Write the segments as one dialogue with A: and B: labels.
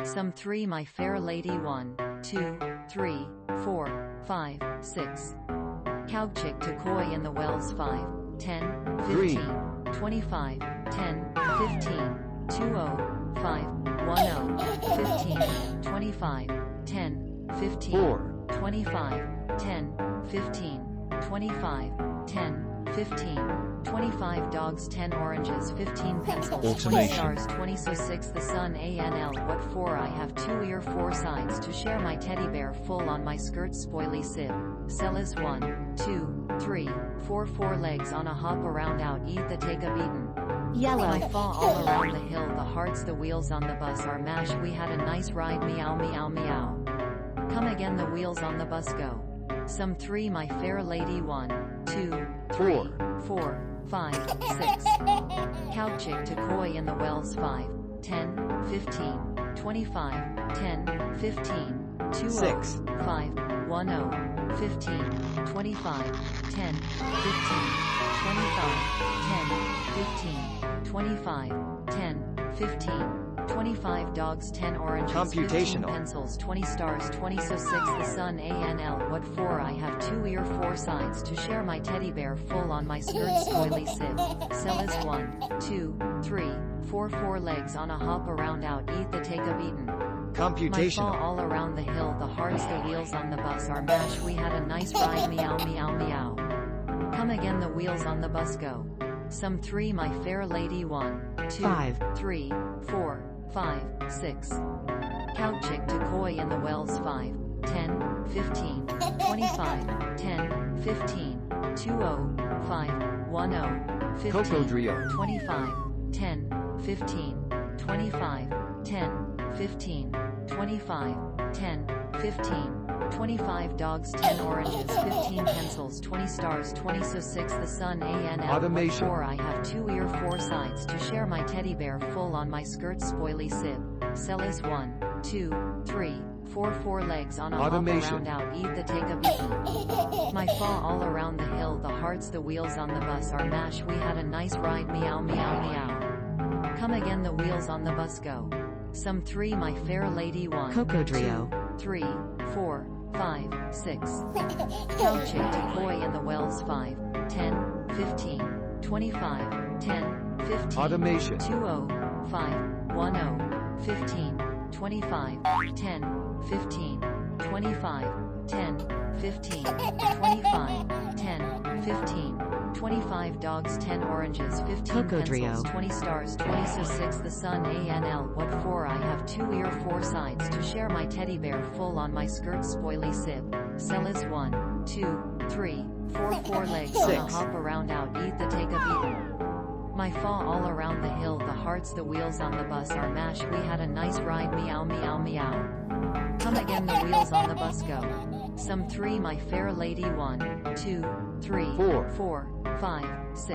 A: Some 3 my fair lady 1, 2, 3, 4, 5, 6. Cow chick to koi in the wells 5, 10, 15, 25, 10, 15, 20, 5, 10, 15, 25, 10, 15, 25, 10, 15, 25, 10, 15, 25 dogs 10 oranges 15 pencils 20 stars 20 so 6 the sun ANL what for I have 2 ear 4 sides to share my teddy bear full on my skirt spoily sib Sellas 1, 2, 3, 4 4 legs on a hop around out eat the take a beaten yellow my faw all around the hill the hearts the wheels on the bus are mash we had a nice ride meow meow meow come again the wheels on the bus go some 3 my fair lady 1, 2, 3, 4, 5, 6. Cow chick to koi in the wells 5, 10, 15, 25, 10, 15, 20, 6, 5, 10, 15, 25, 10, 15, 25, 10, 15, 25, 10, 15, 25 dogs 10 oranges 15 pencils 20 stars 20 so 6 the sun ANL what for I have 2 ear 4 sides to share my teddy bear full on my skirt spoily sib Sellas 1, 2, 3, 4 4 legs on a hop around out eat the take a beaten computational my faw all around the hill the hearts the wheels on the bus are mash we had a nice ride meow meow meow come again the wheels on the bus go some 3 my fair lady 1, 2, 5, 3, 4, 5, 6. Cow chick to koi in the wells 5, 10, 15, 25, 10, 15, 20, 5, 10, 15, 25, 10, 15, 25, 10, 15, 25, 10, 15, 25 dogs 10 oranges 15 pencils 20 stars 20 so 6 the sun ANL automation 4 I have 2 ear 4 sides to share my teddy bear full on my skirt spoily sib Sellas 1, 2, 3, 4 4 legs on a automation hop around out eat the take a beaten my faw all around the hill the hearts the wheels on the bus are mash we had a nice ride meow meow meow come again the wheels on the bus go some 3 my fair lady 1, Cocodrio 2, 3, 4, 5, 6. Cow chick to koi in the wells 5, 10, 15, 25, 10, 15, automation 20, 5, 10, 15, 25, 10, 15, 25, 10, 15, 25, 10, 15, 25 dogs 10 oranges 15 pencils 20 stars 20 so 6 the sun ANL what for I have 2 ear 4 sides to share my teddy bear full on my skirt spoily sib Sellas 1, 2, 3, 4 4 legs 6. On a hop around out eat the take a beaten my faw all around the hill the hearts the wheels on the bus are mash we had a nice ride meow meow meow come again the wheels on the bus go some 3 my fair lady 1, 2, 3, 4, 5, 6.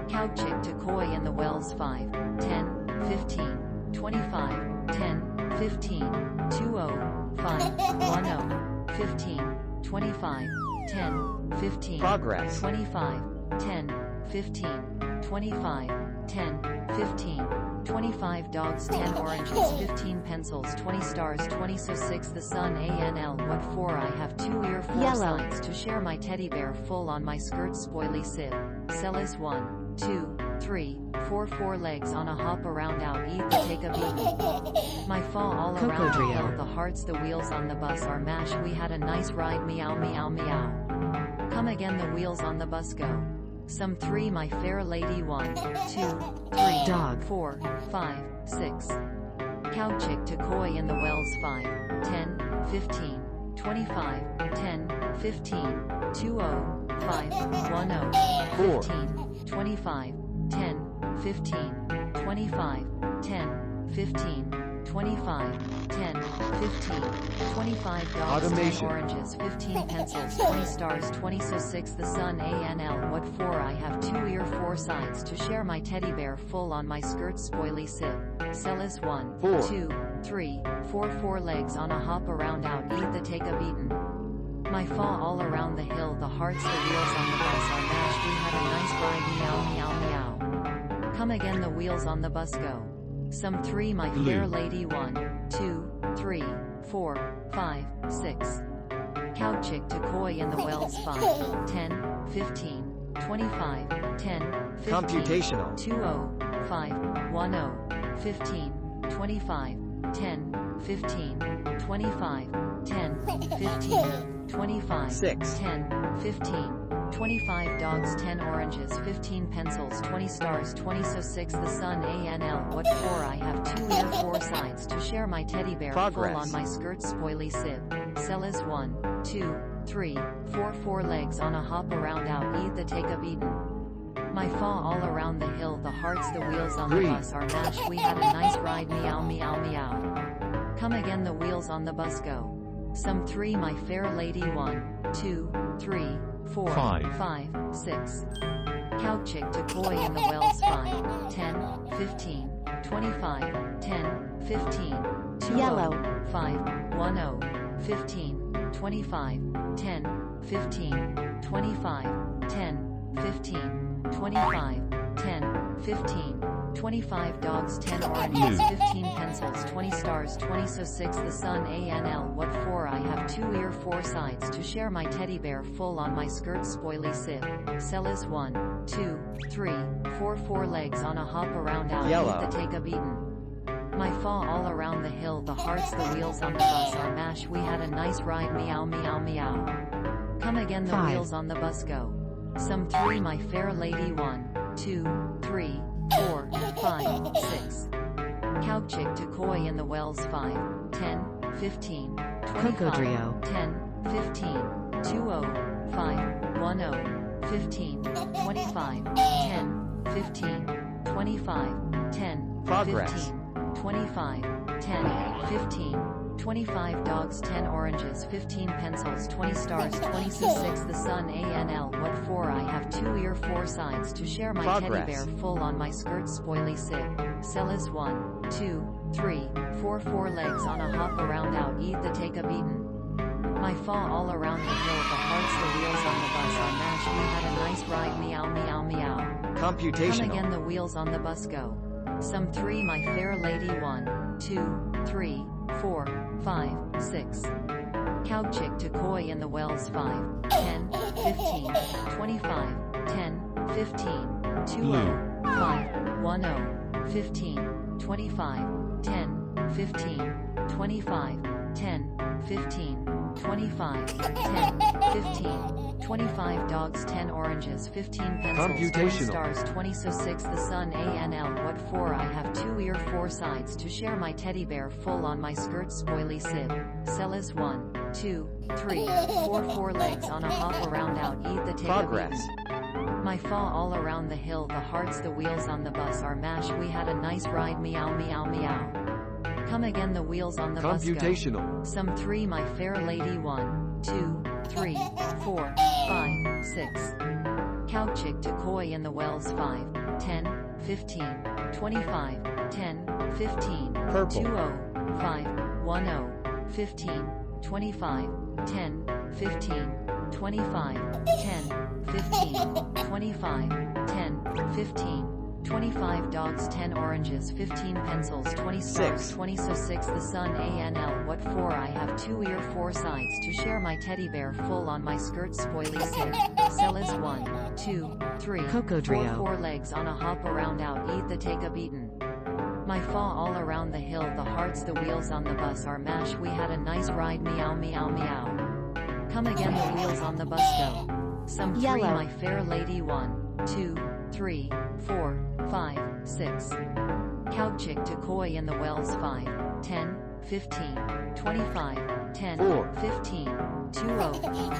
A: Cow chick to koi in the wells 5, 10, 15, 25, 10, 15, 20, 5, 10, 15, 25, 10, 15, progress 25, 10, 15, 25, 10, 15, 25 dogs 10 oranges 15 pencils 20 stars 20 so 6 the sun ANL what for I have 2 ear 4 yellow sides to share my teddy bear full on my skirt spoily sib Sellas 1, 2, 3, 4 4 legs on a hop around out eat the take a beaten my faw all around the hill the hearts the wheels on the bus are mash we had a nice ride meow meow meow come again the wheels on the bus go some 3 my fair lady 1, 2, 3 dog 4, 5, 6. Cow chick to koi in the wells 5, 10, 15, 25, 10, 15, 20, 5, 10, 15, 25, 10, 15, 25, 10, 15, 25, 10, 15, 25 dogs automation 10 oranges 15 pencils 20 stars 20 so 6 the sun ANL what for I have 2 ear 4 sides to share my teddy bear full on my skirt spoily sib Sellas 1, 2, 3, 4 4 legs on a hop around out eat the take a beaten my faw all around the hill the hearts the wheels on the bus are mashed we had a nice ride meow meow meow come again the wheels on the bus go some 3 my fair lady 1, 2, 3, 4, 5, 6. Cow chick to koi in the wells 5, 10, 15, 25, 10, 15,
B: Computational.
A: 20, 5, 10, 15, 25, 10, 15, 25, 10, 15, 25,
B: 6,
A: 10, 15, 25 dogs 10 oranges 15 pencils 20 stars 20 so 6 the sun ANL what for I have 2 ear 4 sides to share my teddy bear
B: Progress.
A: full on my skirt spoily sib. Sellas 1, 2, 3, 4 4 legs on a hop around out eat the take up eaten. My faw all around the hill the hearts the wheels on the bus are mashed we had a nice ride meow meow meow. Come again the wheels on the bus go. Some 3 my fair lady 1, 2, 3, 4, 5, 6. Cow chick to koi in the wells 5, 10, 15, 25, 10, 15, 20,
C: Yellow.
A: 5, 10, 15, 25, 10, 15, 25, 10, 15, 25, 10, 15, 25 dogs 10 oranges 15 pencils 20 stars 20 so 6 the sun ANL what for I have 2 ear 4 sides to share my teddy bear full on my skirt spoily sib. Sellas 1, 2, 3, 4 4 legs on a hop around out
B: Yellow.
A: eat the take a beaten. My faw all around the hill the hearts the wheels on the bus are mash we had a nice ride meow meow meow. Come again the
C: 5.
A: wheels on the bus go. Some 3 my fair lady 1, 2, 3, 4, 5, 6. Cow chick to koi in the wells 5, 10, 15, 25,
C: Cocodrio.
A: 10, 15, 20, 5, 10, 15, 25, 10, 15, 25, 10,
B: Progress.
A: 15, 25, 10, 15, 25 dogs 10 oranges 15 pencils 20 stars 20 so 6 the sun ANL what for I have 2 ear 4 sides to share my
B: Progress.
A: teddy bear full on my skirt spoily sib. Sellas 1, 2, 3, 4 4 legs on a hop around out eat the take a beaten. My faw all around the hill the hearts the wheels on the bus are mashed we had a nice ride meow meow meow. Come
B: Computational.
A: again the wheels on the bus go. Some 3 my fair lady 1, 2, 3, 4, 5, 6. Cow chick to koi in the wells 5, 10, 15, 25, 10, 15, 20, 5, 10, 15, 25, 10, 15, 25, 10, 15, 25, 10, 15, 25 dogs 10 oranges 15 pencils 20
B: Computational.
A: stars 20 so 6 the sun ANL what for I have 2 ear 4 sides to share my teddy bear full on my skirt spoily sib. Sellas 1, 2, 3, 4 4 legs on a hop around out eat the take
B: Progress.
A: My faw all around the hill the hearts the wheels on the bus are mashed we had a nice ride meow meow meow. Come again the wheels on the bus go.
B: Computational.
A: Some 3 my fair lady 1, 2, 3, 4, 5, 6. Cow chick to koi in the wells 5, 10, 15, 25, 10, 15,
B: Purple.
A: 20, 5, 10, 15, 25, 10, 15, 25, 10, 15, 25, 10, 15, 25 dogs 10 oranges 15 pencils 20 stars
B: 6.
A: 20 so 6 the sun ANL what for I have 2 ear 4 sides to share my teddy bear full on my skirt spoily sib. Sellas 1, 2, 3,
C: Cocodrio.
A: 4 4 legs on a hop around out eat the take a beaten. My faw all around the hill the hearts the wheels on the bus are mash we had a nice ride meow meow meow. Come again the wheels on the bus go. Some 3
C: Yellow.
A: my fair lady 1, 2, 3, 4, 5, 6. Cow chick to koi in the wells 5, 10, 15, 25, 10,
B: 4.
A: 15, 20,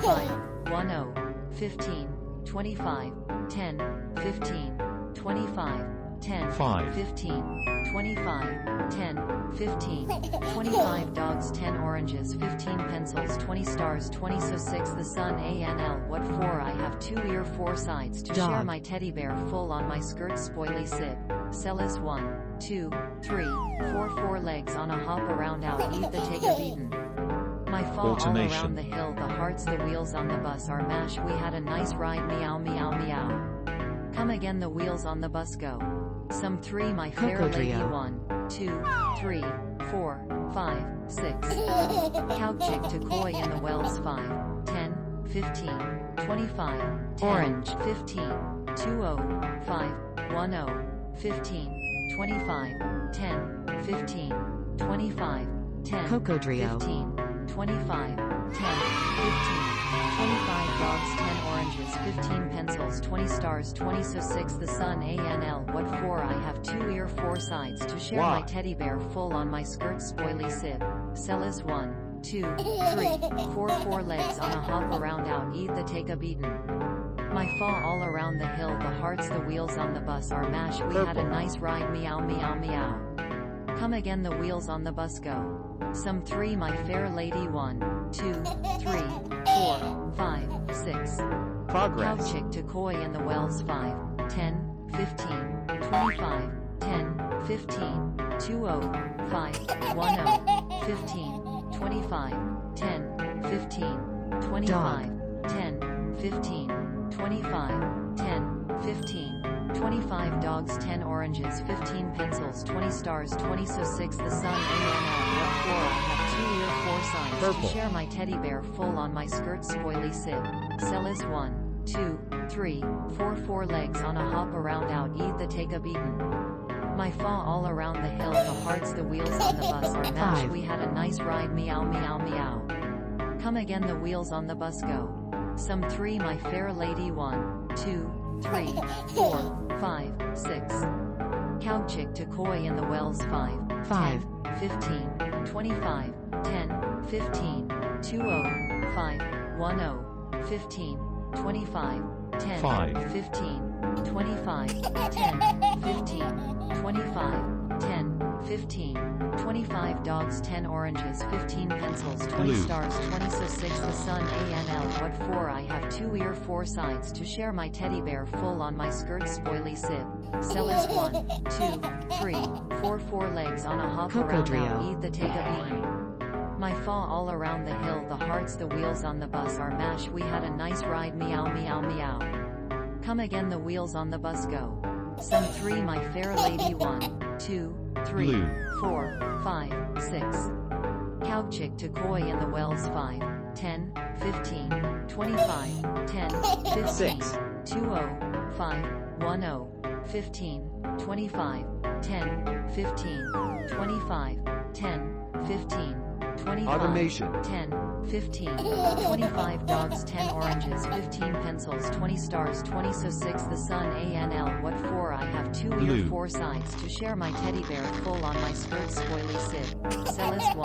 A: 5, 10, 15, 25, 10, 15, 25, 10,
B: 5.
A: 15, 25, 10, 15, 25 dogs 10 oranges 15 pencils 20 stars 20 so 6 the sun ANL what for I have 2 ear 4 sides to share
C: Dog.
A: my teddy bear full on my skirt spoily sib. Sellas 1, 2, 3, 4 4 legs on a hop around out eat the take a beaten. My faw all
B: Automation.
A: around the hill the hearts the wheels on the bus are mash we had a nice ride meow meow meow. Come again the wheels on the bus go. Some 3 my fair lady
C: Cocodrio.
A: 1, 2, 3, 4, 5, 6. Cow chick to koi in the wells 5, 10, 15, 25, 10,
B: Orange.
A: 15, 20, 5, 10, 15, 25, 10, 15, 25, 10,
B: Cocodrio.
A: 15, 25, 10, 15, 25 dogs 10 oranges 15 pencils 20 stars 20 so 6 the sun ANL what for I have 2 ear 4 sides to share
C: Why?
A: my teddy bear full on my skirt spoily sib. Sellas 1, 2, 3, 4 4 legs on a hop around out eat the take a beaten. My faw all around the hill the hearts the wheels on the bus are mash we had a nice ride meow meow meow. Come again the wheels on the bus go. Some 3 my fair lady 1, 2, 3, 4, 5, 6. Cow
C: Progress.
A: chick to koi in the wells 5, 10, 15, 25, 10, 15, 20, 5, 10, 15, 25, 10, 15, 25, 10, 15, 25, 10, 15, 25 dogs 10 oranges 15 pencils 20 stars 20 so 6 the sun ANL what for I have 2 ear 4 sides
C: Purple.
A: to share my teddy bear full on my skirt spoily sib. Sellas 1, 2, 3, 4 4 legs on a hop around out eat the take a beaten. My faw all around the hill the hearts the wheels on the bus are mash
B: 5.
A: we had a nice ride meow meow meow. Come again the wheels on the bus go. Some 3 my fair lady 1, 2, 3, 4, 5, 6. Cow chick to koi in the wells 5,
B: 5.
A: 10, 15, 25, 10, 15, 20, 5, 10, 15, 25, 10,
C: 5.
A: 15, 25, 10, 15, 25, 10, 15, 25 dogs 10 oranges 15 pencils 20
C: Blue.
A: stars 20 so 6 the sun ANL what for I have 2 ear 4 sides to share my teddy bear full on my skirt spoily sib. Sellers 1, 2, 3, 4 4 legs on a hop around
B: Cocodrio.
A: out eat the take a beaten. My faw all around the hill the hearts the wheels on the bus are mash we had a nice ride meow meow meow. Come again the wheels on the bus go. Some 3 my fair lady 1, 2, 3,
C: Blue.
A: 4, 5, 6. Cow chick to koi in the wells 5, 10, 15, 25, 10, 15,
C: 6.
A: 20, 5, 10, 15, 25, 10, 15, 25, 10, 15, 25,
C: Automation.
A: 10, 15, 25 dogs 10 oranges 15 pencils 20 stars 20 so 6 the sun ANL what for I have 2 ear
C: Blue.
A: 4 sides to share my teddy bear full on my skirt spoily sib. Sellas 1.